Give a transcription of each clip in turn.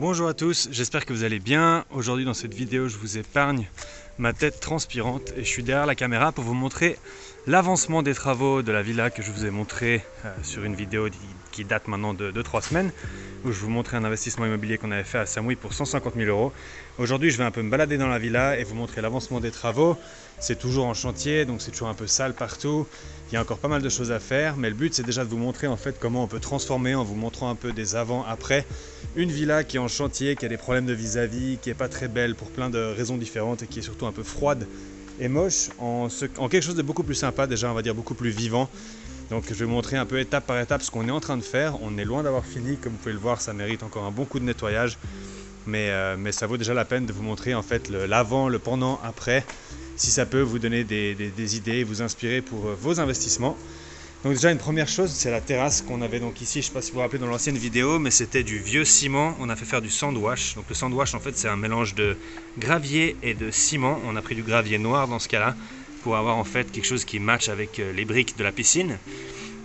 Bonjour à tous, j'espère que vous allez bien. Aujourd'hui dans cette vidéo je vous épargne ma tête transpirante et je suis derrière la caméra pour vous montrer l'avancement des travaux de la villa que je vous ai montré sur une vidéo qui date maintenant de 2-3 semaines où je vous montrais un investissement immobilier qu'on avait fait à Samui pour 150 000 €. Aujourd'hui je vais un peu me balader dans la villa et vous montrer l'avancement des travaux. C'est toujours en chantier donc c'est toujours un peu sale partout. Il y a encore pas mal de choses à faire mais le but c'est déjà de vous montrer en fait comment on peut transformer en vous montrant un peu des avant-après une villa qui est en chantier, qui a des problèmes de vis-à-vis, qui n'est pas très belle pour plein de raisons différentes et qui est surtout un peu froide et moche en quelque chose de beaucoup plus sympa, déjà on va dire beaucoup plus vivant. Donc je vais vous montrer un peu étape par étape ce qu'on est en train de faire. On est loin d'avoir fini, comme vous pouvez le voir, ça mérite encore un bon coup de nettoyage. Mais ça vaut déjà la peine de vous montrer en fait l'avant, le pendant, après, si ça peut vous donner des idées, vous inspirer pour vos investissements. Donc déjà une première chose, c'est la terrasse qu'on avait donc ici, je ne sais pas si vous vous rappelez dans l'ancienne vidéo, mais c'était du vieux ciment, on a fait faire du sandwash. Donc le sandwash en fait c'est un mélange de gravier et de ciment, on a pris du gravier noir dans ce cas-là, pour avoir en fait quelque chose qui matche avec les briques de la piscine.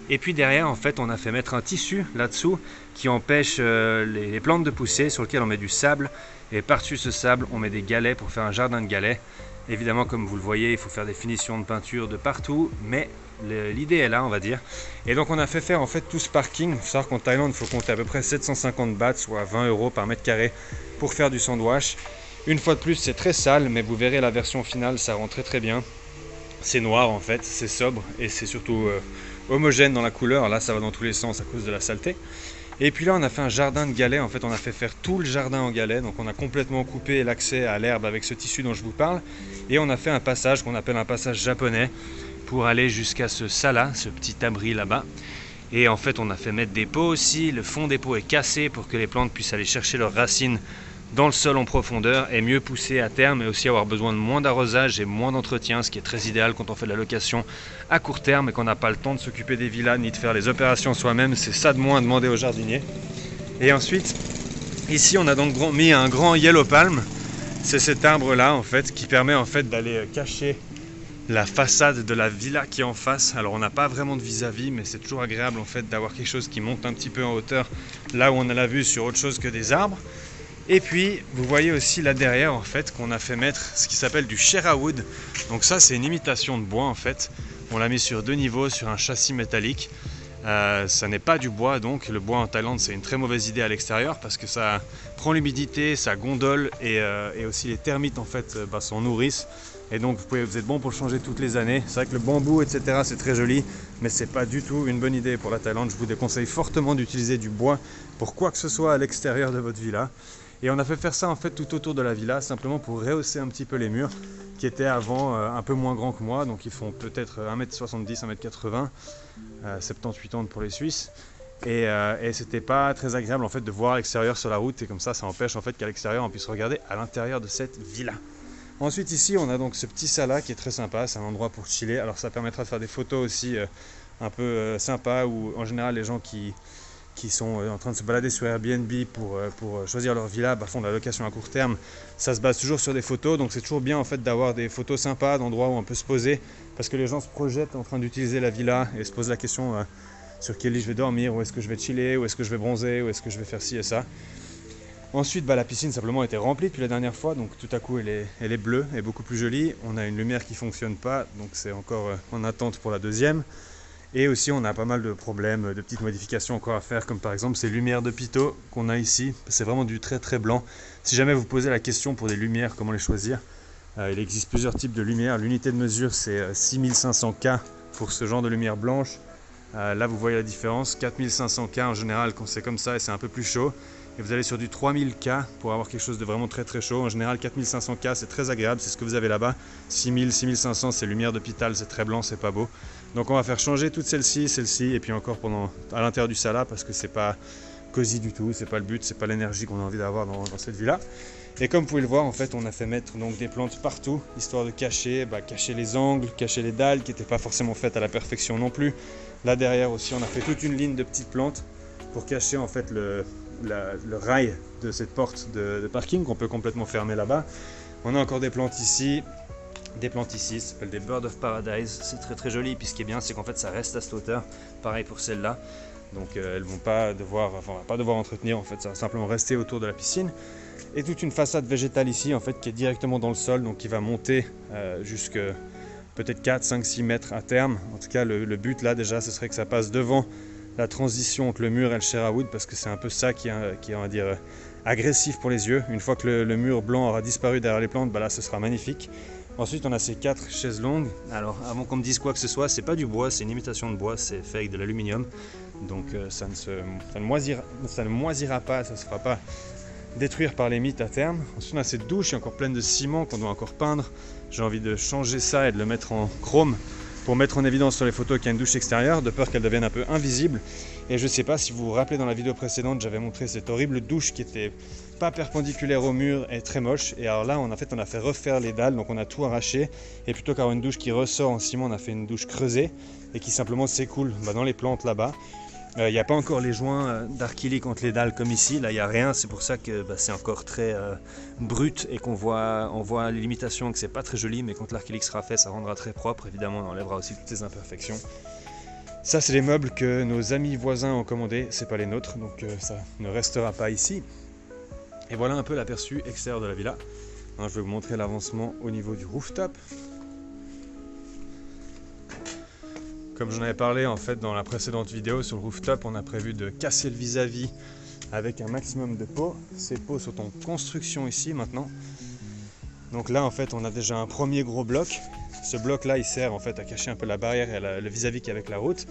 Et puis derrière en fait on a fait mettre un tissu là-dessous qui empêche les plantes de pousser, sur lequel on met du sable, et par-dessus ce sable on met des galets pour faire un jardin de galets. Évidemment comme vous le voyez il faut faire des finitions de peinture de partout, mais l'idée est là on va dire. Et donc on a fait faire en fait tout ce parking. Il faut savoir qu'en Thaïlande il faut compter à peu près 750 bahts, soit 20 € par mètre carré pour faire du sandwash. Une fois de plus c'est très sale mais vous verrez la version finale, ça rend très bien. C'est noir en fait, c'est sobre et c'est surtout homogène dans la couleur. Là ça va dans tous les sens à cause de la saleté. Et puis là on a fait un jardin de galets, en fait on a fait faire tout le jardin en galets. Donc on a complètement coupé l'accès à l'herbe avec ce tissu dont je vous parle. Et on a fait un passage qu'on appelle un passage japonais pour aller jusqu'à ce sala, ce petit abri là-bas. Et en fait on a fait mettre des pots aussi, le fond des pots est cassé pour que les plantes puissent aller chercher leurs racines dans le sol en profondeur et mieux pousser à terme, et aussi avoir besoin de moins d'arrosage et moins d'entretien, ce qui est très idéal quand on fait de la location à court terme et qu'on n'a pas le temps de s'occuper des villas ni de faire les opérations soi-même. C'est ça de moins à demander aux jardiniers. Et ensuite ici on a donc mis un grand yellow palm. C'est cet arbre là en fait qui permet en fait d'aller cacher la façade de la villa qui est en face. Alors on n'a pas vraiment de vis-à-vis mais c'est toujours agréable en fait d'avoir quelque chose qui monte un petit peu en hauteur là où on a la vue sur autre chose que des arbres. Et puis vous voyez aussi là derrière en fait qu'on a fait mettre ce qui s'appelle du Shera Wood. Donc ça c'est une imitation de bois en fait. On l'a mis sur 2 niveaux sur un châssis métallique. Ça n'est pas du bois, donc le bois en Thaïlande c'est une très mauvaise idée à l'extérieur parce que ça prend l'humidité, ça gondole et aussi les termites en fait s'en nourrissent. Et donc vous êtes bon pour le changer toutes les années. C'est vrai que le bambou etc c'est très joli mais c'est pas du tout une bonne idée pour la Thaïlande. Je vous déconseille fortement d'utiliser du bois pour quoi que ce soit à l'extérieur de votre villa. Et on a fait faire ça en fait tout autour de la villa, simplement pour rehausser un petit peu les murs qui étaient avant un peu moins grands que moi. Donc ils font peut-être 1m70, 1m80, 70-80 pour les Suisses. Et c'était pas très agréable en fait de voir à l'extérieur sur la route, et comme ça empêche en fait qu'à l'extérieur on puisse regarder à l'intérieur de cette villa. Ensuite ici on a donc ce petit sala qui est très sympa, c'est un endroit pour chiller. Alors ça permettra de faire des photos aussi un peu sympas, où en général les gens qui sont en train de se balader sur Airbnb pour choisir leur villa, font de la location à court terme, ça se base toujours sur des photos. Donc c'est toujours bien en fait d'avoir des photos sympas d'endroits où on peut se poser, parce que les gens se projettent en train d'utiliser la villa et se posent la question sur quel lit je vais dormir, où est-ce que je vais chiller, où est-ce que je vais bronzer, où est-ce que je vais faire ci et ça. Ensuite la piscine simplement était remplie depuis la dernière fois, donc tout à coup elle est bleue et beaucoup plus jolie. On a une lumière qui ne fonctionne pas, donc c'est encore en attente pour la deuxième. Et aussi on a pas mal de problèmes, de petites modifications encore à faire, comme par exemple ces lumières de Pitot qu'on a ici. C'est vraiment du très blanc. Si jamais vous posez la question pour des lumières, comment les choisir, il existe plusieurs types de lumières. L'unité de mesure c'est 6500K pour ce genre de lumière blanche. Là vous voyez la différence, 4500K en général quand c'est comme ça et c'est un peu plus chaud. Et vous allez sur du 3000K pour avoir quelque chose de vraiment très chaud. En général 4500K c'est très agréable, c'est ce que vous avez là-bas. 6000, 6500 c'est lumière d'hôpital, c'est très blanc, c'est pas beau. Donc on va faire changer toutes celles-ci, et puis encore à l'intérieur du sala, parce que c'est pas cosy du tout, c'est pas le but, c'est pas l'énergie qu'on a envie d'avoir dans cette villa. Et comme vous pouvez le voir en fait on a fait mettre donc des plantes partout, histoire de cacher les angles, cacher les dalles qui n'étaient pas forcément faites à la perfection non plus. Là derrière aussi on a fait toute une ligne de petites plantes pour cacher en fait le rail de cette porte de parking qu'on peut complètement fermer là-bas. On a encore des plantes ici, ça s'appelle des Bird of Paradise. C'est très joli, puis ce qui est bien c'est qu'en fait ça reste à cette hauteur, pareil pour celle-là. Donc elles vont pas devoir, enfin, on va pas devoir entretenir en fait, ça va simplement rester autour de la piscine. Et toute une façade végétale ici en fait qui est directement dans le sol, donc qui va monter jusque peut-être 4, 5, 6 mètres à terme. En tout cas le but là déjà ce serait que ça passe devant la transition entre le mur et le Sherwood, parce que c'est un peu ça qui est on va dire agressif pour les yeux. Une fois que le mur blanc aura disparu derrière les plantes, bah là ce sera magnifique. Ensuite on a ces 4 chaises longues. Alors avant qu'on me dise quoi que ce soit, c'est pas du bois, c'est une imitation de bois, c'est fait avec de l'aluminium. Donc ça ne moisira pas, ça ne se fera pas détruire par les mites à terme. Ensuite on a cette douche qui est encore pleine de ciment qu'on doit encore peindre. J'ai envie de changer ça et de le mettre en chrome pour mettre en évidence sur les photos qu'il y a une douche extérieure, de peur qu'elle devienne un peu invisible. Et je ne sais pas si vous vous rappelez, dans la vidéo précédente, j'avais montré cette horrible douche qui était pas perpendiculaire au mur et très moche. Et alors là, on a fait refaire les dalles, donc on a tout arraché. Et plutôt qu'avoir une douche qui ressort en ciment, on a fait une douche creusée et qui simplement s'écoule dans les plantes là-bas. Il n'y a pas encore les joints d'acrylique entre les dalles comme ici, là il n'y a rien, c'est pour ça que c'est encore très brut et on voit l'imitation que c'est pas très joli, mais quand l'acrylique sera fait ça rendra très propre, évidemment on enlèvera aussi toutes ces imperfections. Ça c'est les meubles que nos amis voisins ont commandés, c'est pas les nôtres, donc ça ne restera pas ici. Et voilà un peu l'aperçu extérieur de la villa. Alors, je vais vous montrer l'avancement au niveau du rooftop. Comme j'en avais parlé en fait dans la précédente vidéo sur le rooftop, on a prévu de casser le vis-à-vis avec un maximum de pots. Ces pots sont en construction ici maintenant. Donc là en fait on a déjà un premier gros bloc. Ce bloc là il sert en fait à cacher un peu la barrière et le vis-à-vis qui est avec la route.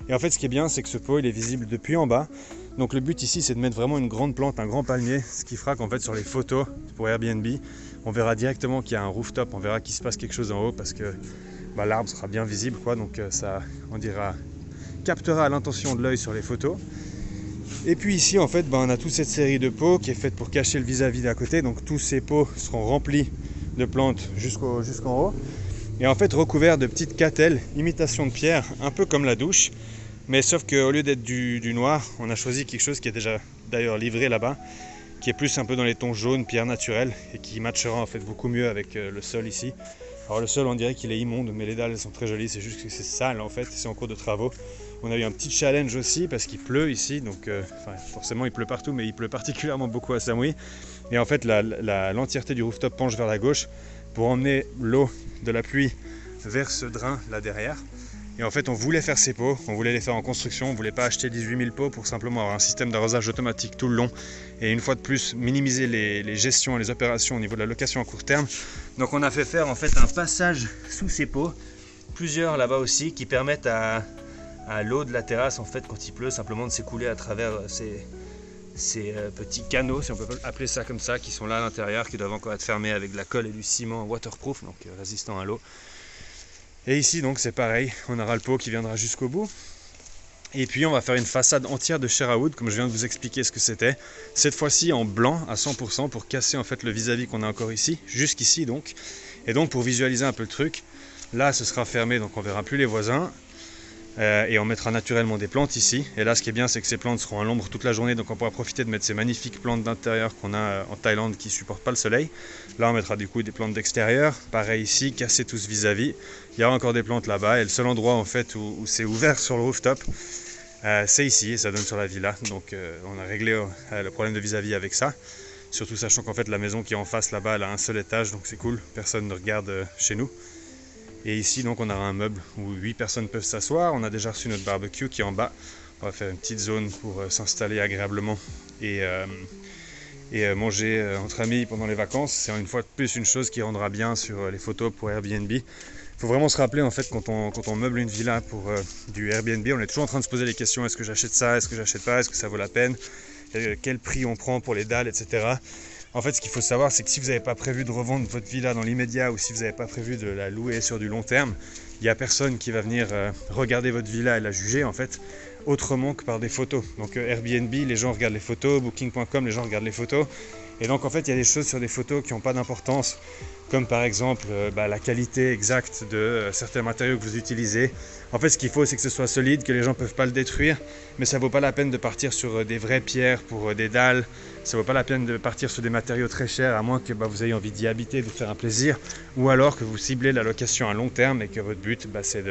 Et en fait ce qui est bien c'est que ce pot il est visible depuis en bas. Donc le but ici c'est de mettre vraiment une grande plante, un grand palmier, ce qui fera qu'en fait sur les photos pour Airbnb, on verra directement qu'il y a un rooftop, on verra qu'il se passe quelque chose en haut parce que l'arbre sera bien visible quoi, donc ça captera l'intention de l'œil sur les photos. Et puis ici en fait on a toute cette série de pots qui est faite pour cacher le vis-à-vis d'à côté, donc tous ces pots seront remplis de plantes jusqu'en haut et en fait recouverts de petites catelles, imitation de pierre, un peu comme la douche, mais sauf qu'au lieu d'être du noir, on a choisi quelque chose qui est déjà d'ailleurs livré là-bas, qui est plus un peu dans les tons jaunes, pierre naturelle, et qui matchera en fait beaucoup mieux avec le sol ici. Alors le sol on dirait qu'il est immonde, mais les dalles elles sont très jolies, c'est juste que c'est sale en fait, c'est en cours de travaux. On a eu un petit challenge aussi parce qu'il pleut ici, donc forcément il pleut partout, mais il pleut particulièrement beaucoup à Samui. Et en fait l'entièreté du rooftop penche vers la gauche pour emmener l'eau de la pluie vers ce drain là derrière. Et en fait on voulait faire ces pots, on voulait les faire en construction, on ne voulait pas acheter 18 000 pots pour simplement avoir un système d'arrosage automatique tout le long. Et une fois de plus minimiser les gestions et les opérations au niveau de la location à court terme. Donc on a fait faire en fait un passage sous ces pots, plusieurs là-bas aussi, qui permettent à l'eau de la terrasse en fait quand il pleut simplement de s'écouler à travers ces petits canaux, si on peut appeler ça comme ça, qui sont là à l'intérieur, qui doivent encore être fermés avec de la colle et du ciment waterproof, donc résistant à l'eau. Et ici donc c'est pareil, on aura le pot qui viendra jusqu'au bout. Et puis on va faire une façade entière de Sherwood, comme je viens de vous expliquer ce que c'était. Cette fois-ci en blanc à 100% pour casser en fait le vis-à-vis qu'on a encore ici, jusqu'ici donc. Et donc pour visualiser un peu le truc, là ce sera fermé donc on verra plus les voisins. Et on mettra naturellement des plantes ici. Et là ce qui est bien c'est que ces plantes seront à l'ombre toute la journée, donc on pourra profiter de mettre ces magnifiques plantes d'intérieur qu'on a en Thaïlande qui ne supportent pas le soleil. Là on mettra du coup des plantes d'extérieur, pareil ici, casser tout ce vis-à-vis. Il y aura encore des plantes là-bas et le seul endroit en fait où c'est ouvert sur le rooftop, c'est ici et ça donne sur la villa. Donc on a réglé le problème de vis-à-vis avec ça. Surtout sachant qu'en fait la maison qui est en face là-bas elle a un seul étage, donc c'est cool, personne ne regarde chez nous. Et ici donc on aura un meuble où 8 personnes peuvent s'asseoir. On a déjà reçu notre barbecue qui est en bas. On va faire une petite zone pour s'installer agréablement et manger entre amis pendant les vacances. C'est une fois de plus une chose qui rendra bien sur les photos pour Airbnb. Il faut vraiment se rappeler en fait quand on meuble une villa pour du Airbnb, on est toujours en train de se poser les questions, est-ce que j'achète ça, est-ce que j'achète pas, est-ce que ça vaut la peine, quel prix on prend pour les dalles, etc. En fait, ce qu'il faut savoir, c'est que si vous n'avez pas prévu de revendre votre villa dans l'immédiat ou si vous n'avez pas prévu de la louer sur du long terme, il n'y a personne qui va venir regarder votre villa et la juger en fait, autrement que par des photos. Donc Airbnb, les gens regardent les photos, Booking.com, les gens regardent les photos. Et donc en fait, il y a des choses sur des photos qui n'ont pas d'importance, comme par exemple la qualité exacte de certains matériaux que vous utilisez. En fait, ce qu'il faut, c'est que ce soit solide, que les gens ne peuvent pas le détruire, mais ça ne vaut pas la peine de partir sur des vraies pierres pour des dalles. Ça ne vaut pas la peine de partir sur des matériaux très chers, à moins que vous ayez envie d'y habiter, de vous faire un plaisir, ou alors que vous ciblez la location à long terme et que votre but, c'est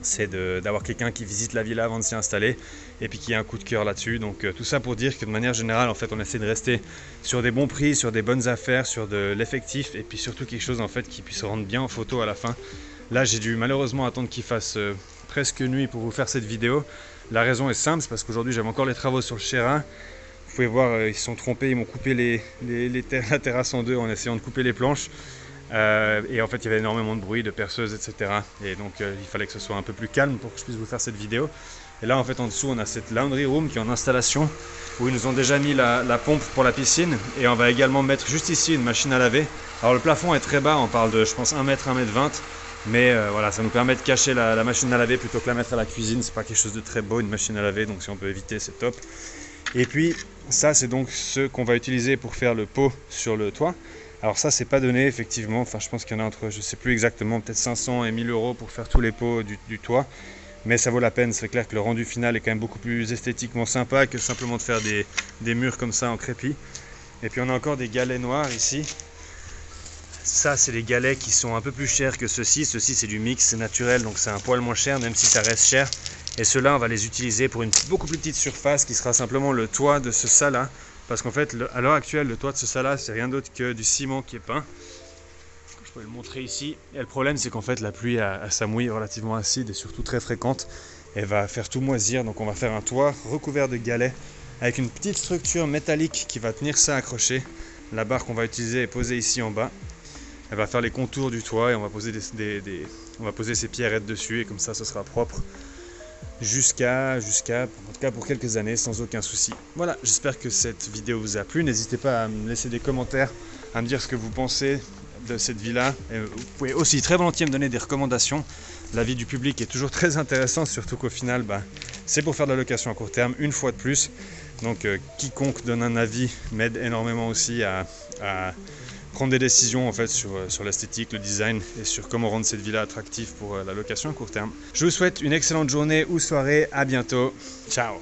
c'est d'avoir quelqu'un qui visite la villa avant de s'y installer et puis qui a un coup de cœur là-dessus. Donc tout ça pour dire que de manière générale, en fait, on essaie de rester sur des bons prix, sur des bonnes affaires, sur de l'effectif et puis surtout quelque chose en fait qui puisse rendre bien en photo à la fin. Là, j'ai dû malheureusement attendre qu'il fasse presque nuit pour vous faire cette vidéo. La raison est simple, c'est parce qu'aujourd'hui j'avais encore les travaux sur le Chérin. Vous pouvez voir, ils se sont trompés, ils m'ont coupé la terrasse en deux en essayant de couper les planches. Et en fait, il y avait énormément de bruit, de perceuses, etc. Et donc, il fallait que ce soit un peu plus calme pour que je puisse vous faire cette vidéo. Et là, en fait, en dessous, on a cette laundry room qui est en installation, où ils nous ont déjà mis la pompe pour la piscine. Et on va également mettre juste ici une machine à laver. Alors, le plafond est très bas, on parle de, je pense, 1 mètre, 1 mètre 20. Mais voilà, ça nous permet de cacher la machine à laver plutôt que la mettre à la cuisine. C'est pas quelque chose de très beau, une machine à laver, donc si on peut éviter, c'est top. Et puis, ça, c'est donc ce qu'on va utiliser pour faire le pot sur le toit. Alors ça, c'est pas donné, effectivement. Enfin, je pense qu'il y en a entre, je sais plus exactement, peut-être 500 et 1000 € pour faire tous les pots du toit. Mais ça vaut la peine. C'est clair que le rendu final est quand même beaucoup plus esthétiquement sympa que simplement de faire des murs comme ça en crépi. Et puis, on a encore des galets noirs ici. Ça, c'est les galets qui sont un peu plus chers que ceux-ci. Ceux-ci, c'est du mix, c'est naturel, donc c'est un poil moins cher, même si ça reste cher. Et ceux-là, on va les utiliser pour une beaucoup plus petite surface qui sera simplement le toit de ce ça-là. Parce qu'en fait, à l'heure actuelle, le toit de ce ça-là, c'est rien d'autre que du ciment qui est peint. Je peux le montrer ici. Et le problème, c'est qu'en fait, la pluie a sa mouille relativement acide et surtout très fréquente. Elle va faire tout moisir, donc on va faire un toit recouvert de galets avec une petite structure métallique qui va tenir ça accroché. La barre qu'on va utiliser est posée ici en bas. Elle va faire les contours du toit et on va poser on va poser ces pierrettes dessus et comme ça, ce sera propre. Jusqu'à, en tout cas pour quelques années, sans aucun souci. Voilà, j'espère que cette vidéo vous a plu. N'hésitez pas à me laisser des commentaires, à me dire ce que vous pensez de cette villa. Et vous pouvez aussi très volontiers me donner des recommandations. L'avis du public est toujours très intéressant, surtout qu'au final, c'est pour faire de la location à court terme, une fois de plus. Donc quiconque donne un avis m'aide énormément aussi à prendre des décisions en fait sur l'esthétique, le design et sur comment rendre cette villa attractive pour la location à court terme. Je vous souhaite une excellente journée ou soirée, à bientôt, ciao.